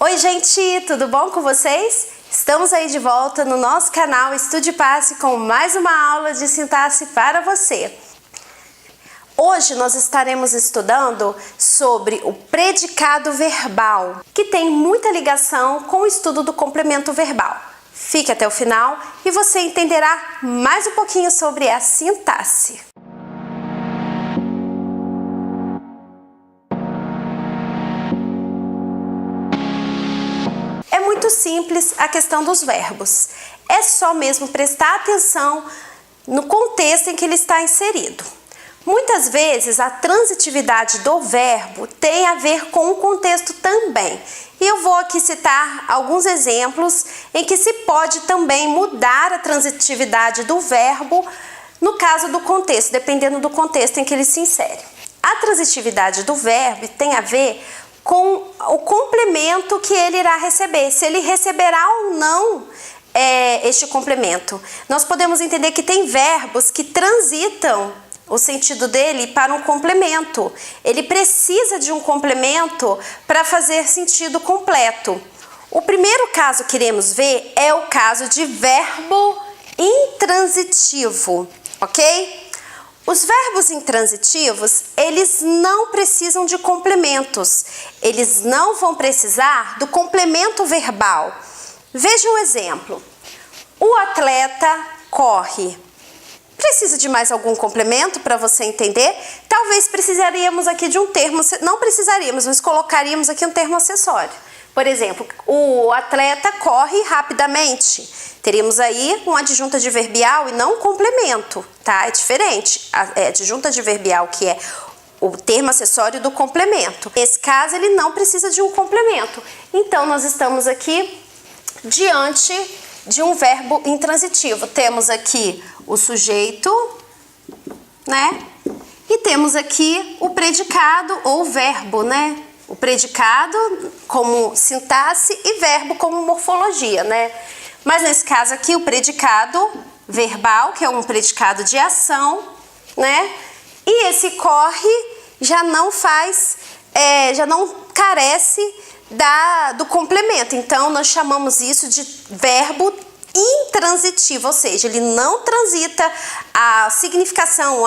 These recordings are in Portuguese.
Oi gente, tudo bom com vocês? Estamos aí de volta no nosso canal Estude e Passe com mais uma aula de sintaxe para você. Hoje nós estaremos estudando sobre o predicado verbal, que tem muita ligação com o estudo do complemento verbal. Fique até o final e você entenderá mais um pouquinho sobre a sintaxe. É muito simples a questão dos verbos. É só mesmo prestar atenção no contexto em que ele está inserido. Muitas vezes a transitividade do verbo tem a ver com o contexto também. E eu vou aqui citar alguns exemplos em que se pode também mudar a transitividade do verbo no caso do contexto, dependendo do contexto em que ele se insere. A transitividade do verbo tem a ver com o complemento que ele irá receber, se ele receberá ou não este complemento. Nós podemos entender que tem verbos que transitam o sentido dele para um complemento. Ele precisa de um complemento para fazer sentido completo. O primeiro caso que iremos ver é o caso de verbo intransitivo, ok? Os verbos intransitivos, eles não precisam de complementos. Eles não vão precisar do complemento verbal. Veja um exemplo. O atleta corre. Precisa de mais algum complemento para você entender? Talvez precisaríamos aqui de um termo, não precisaríamos, mas colocaríamos aqui um termo acessório. Por exemplo, o atleta corre rapidamente. Teríamos aí uma adjunta adverbial e não um complemento, tá? É diferente. A adjunta adverbial, que é o termo acessório do complemento. Nesse caso, ele não precisa de um complemento. Então, nós estamos aqui diante de um verbo intransitivo. Temos aqui o sujeito, né? E temos aqui o predicado ou verbo, né? O predicado como sintaxe e verbo como morfologia, né? Mas nesse caso aqui, o predicado verbal, que é um predicado de ação, né? E esse corre já não faz, já não carece do complemento. Então, nós chamamos isso de verbo intransitivo, ou seja, ele não transita a significação,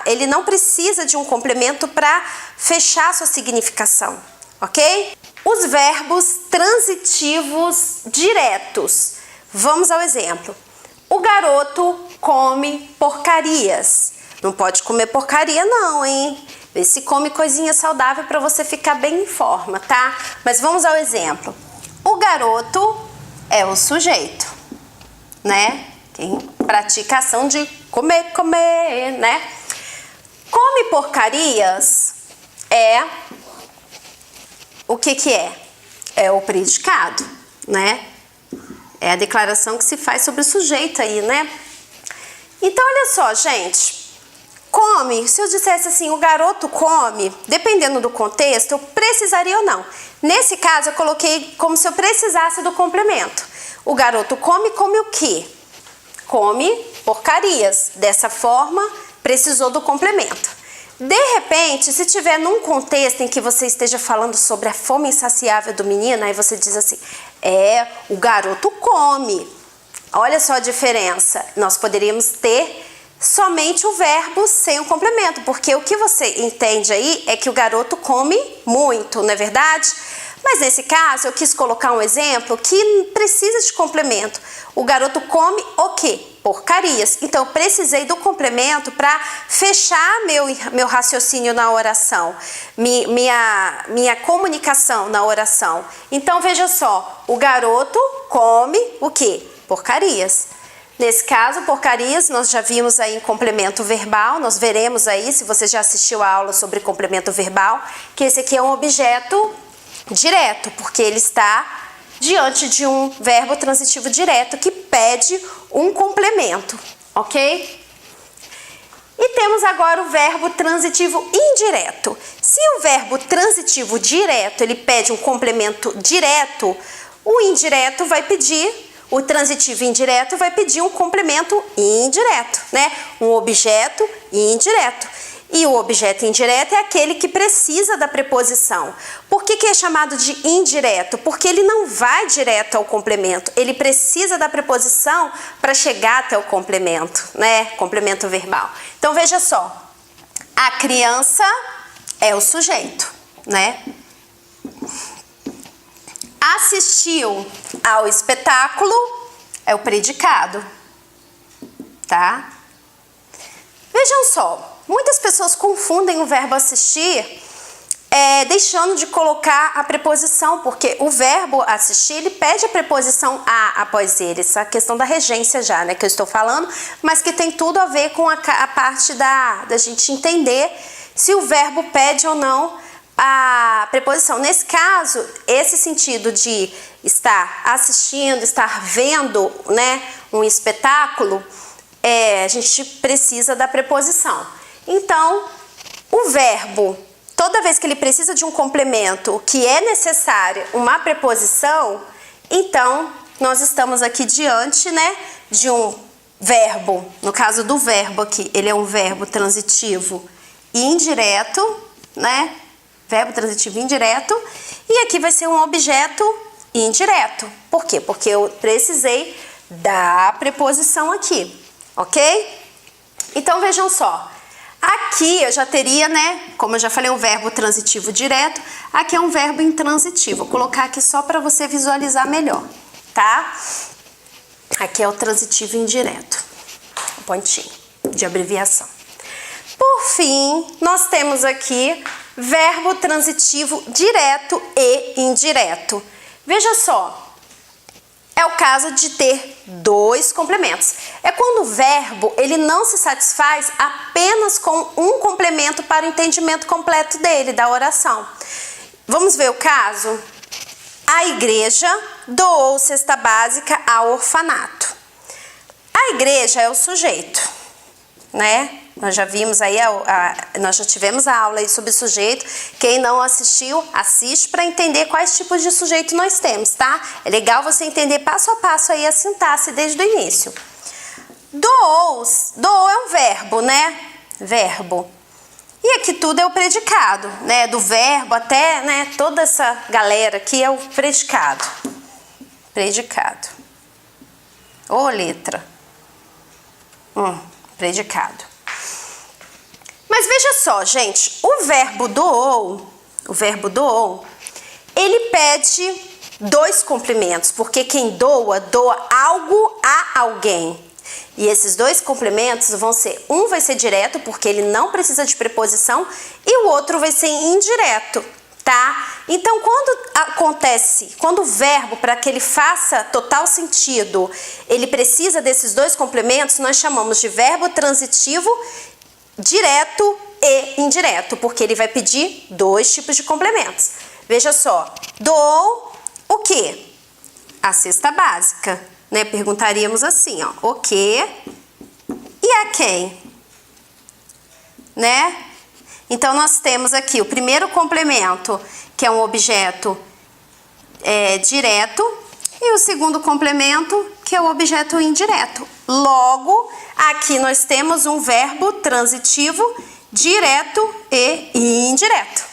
ele não precisa de um complemento para fechar sua significação, ok? Os verbos transitivos diretos. Vamos ao exemplo. O garoto come porcarias. Não pode comer porcaria não, hein? Vê se come coisinha saudável para você ficar bem em forma, tá? Mas vamos ao exemplo. O garoto é o sujeito, né? Quem pratica a ação de comer, né? Come porcarias o que é? É o predicado, né? É a declaração que se faz sobre o sujeito aí, né? Então, olha só, gente. Come, se eu dissesse assim, o garoto come, dependendo do contexto, eu precisaria ou não. Nesse caso, eu coloquei como se eu precisasse do complemento. O garoto come o quê? Come porcarias. Dessa forma, precisou do complemento. De repente, se tiver num contexto em que você esteja falando sobre a fome insaciável do menino, aí você diz assim, o garoto come. Olha só a diferença. Nós poderíamos ter somente o verbo sem o complemento, porque o que você entende aí é que o garoto come muito, não é verdade? Mas nesse caso eu quis colocar um exemplo que precisa de complemento. O garoto come o quê? Porcarias. Então eu precisei do complemento para fechar meu raciocínio na oração, minha comunicação na oração. Então veja só, o garoto come o quê? Porcarias. Nesse caso, porcarias, nós já vimos aí em complemento verbal, nós veremos aí, se você já assistiu a aula sobre complemento verbal, que esse aqui é um objeto direto, porque ele está diante de um verbo transitivo direto que pede um complemento, ok? E temos agora o verbo transitivo indireto. Se o verbo transitivo direto, ele pede um complemento direto, o indireto vai pedir... O transitivo indireto vai pedir um complemento indireto, né? Um objeto indireto. E o objeto indireto é aquele que precisa da preposição. Por que é chamado de indireto? Porque ele não vai direto ao complemento, ele precisa da preposição para chegar até o complemento, né? Complemento verbal. Então veja só, a criança é o sujeito, né? Assistiu ao espetáculo é o predicado, tá? Vejam só, muitas pessoas confundem o verbo assistir deixando de colocar a preposição, porque o verbo assistir, ele pede a preposição a após ele, essa questão da regência já, né, que eu estou falando, mas que tem tudo a ver com a parte da gente entender se o verbo pede ou não a preposição. Nesse caso, esse sentido de estar assistindo, estar vendo, né, um espetáculo, a gente precisa da preposição. Então, o verbo, toda vez que ele precisa de um complemento que é necessária uma preposição, então nós estamos aqui diante, né, de um verbo. No caso do verbo aqui, ele é um verbo transitivo indireto, né? Verbo transitivo indireto. E aqui vai ser um objeto indireto. Por quê? Porque eu precisei da preposição aqui, ok? Então vejam só. Aqui eu já teria, né, como eu já falei, um verbo transitivo direto. Aqui é um verbo intransitivo. Vou colocar aqui só para você visualizar melhor, tá? Aqui é o transitivo indireto. Um pontinho de abreviação. Por fim, nós temos aqui verbo transitivo direto e indireto. Veja só. É o caso de ter dois complementos. É quando o verbo ele não se satisfaz apenas com um complemento para o entendimento completo dele, da oração. Vamos ver o caso? A igreja doou cesta básica ao orfanato. A igreja é o sujeito, né? Nós já vimos aí, nós já tivemos a aula aí sobre sujeito. Quem não assistiu, assiste para entender quais tipos de sujeito nós temos, tá? É legal você entender passo a passo aí a sintaxe desde o início. Doou é um verbo, né? Verbo. E aqui tudo é o predicado, né? Do verbo até, né? Toda essa galera aqui é o predicado. Predicado. Ou letra. Predicado. Mas veja só, gente, o verbo doou, ele pede dois complementos, porque quem doa algo a alguém. E esses dois complementos vão ser, um vai ser direto, porque ele não precisa de preposição, e o outro vai ser indireto, tá? Então, quando o verbo, para que ele faça total sentido, ele precisa desses dois complementos, nós chamamos de verbo transitivo direto e indireto, porque ele vai pedir dois tipos de complementos. Veja só, doou o quê? A cesta básica, né? Perguntaríamos assim, ó, o quê e a quem, né? Então, nós temos aqui o primeiro complemento, que é um objeto direto, e o segundo complemento, que é o objeto indireto. Logo, aqui nós temos um verbo transitivo direto e indireto.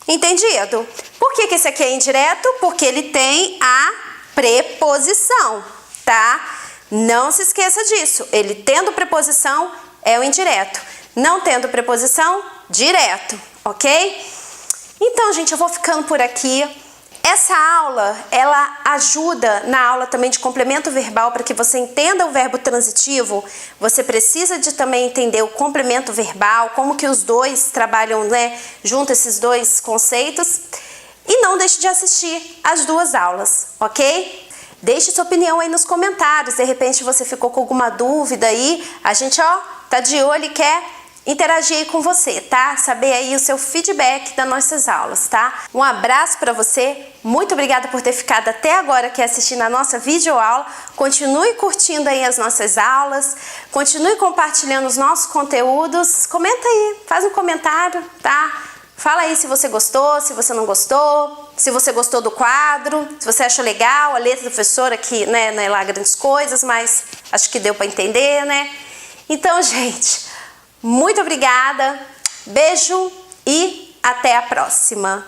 Entendido? Por que esse aqui é indireto? Porque ele tem a preposição, tá? Não se esqueça disso. Ele tendo preposição é o indireto. Não tendo preposição, direto, ok? Então, gente, eu vou ficando por aqui. Essa aula, ela ajuda na aula também de complemento verbal, para que você entenda o verbo transitivo. Você precisa de também entender o complemento verbal, como que os dois trabalham, né, junto esses dois conceitos. E não deixe de assistir as duas aulas, ok? Deixe sua opinião aí nos comentários. De repente você ficou com alguma dúvida aí, a gente, ó, tá de olho e quer interagir aí com você, tá? Saber aí o seu feedback das nossas aulas, tá? Um abraço para você, muito obrigada por ter ficado até agora aqui assistindo a nossa videoaula. Continue curtindo aí as nossas aulas, continue compartilhando os nossos conteúdos. Comenta aí, faz um comentário, tá? Fala aí se você gostou, se você não gostou, se você gostou do quadro, se você achou legal, a letra do professor aqui, né, não é lá grandes coisas, mas acho que deu para entender, né? Então, gente, Muito obrigada, beijo e até a próxima!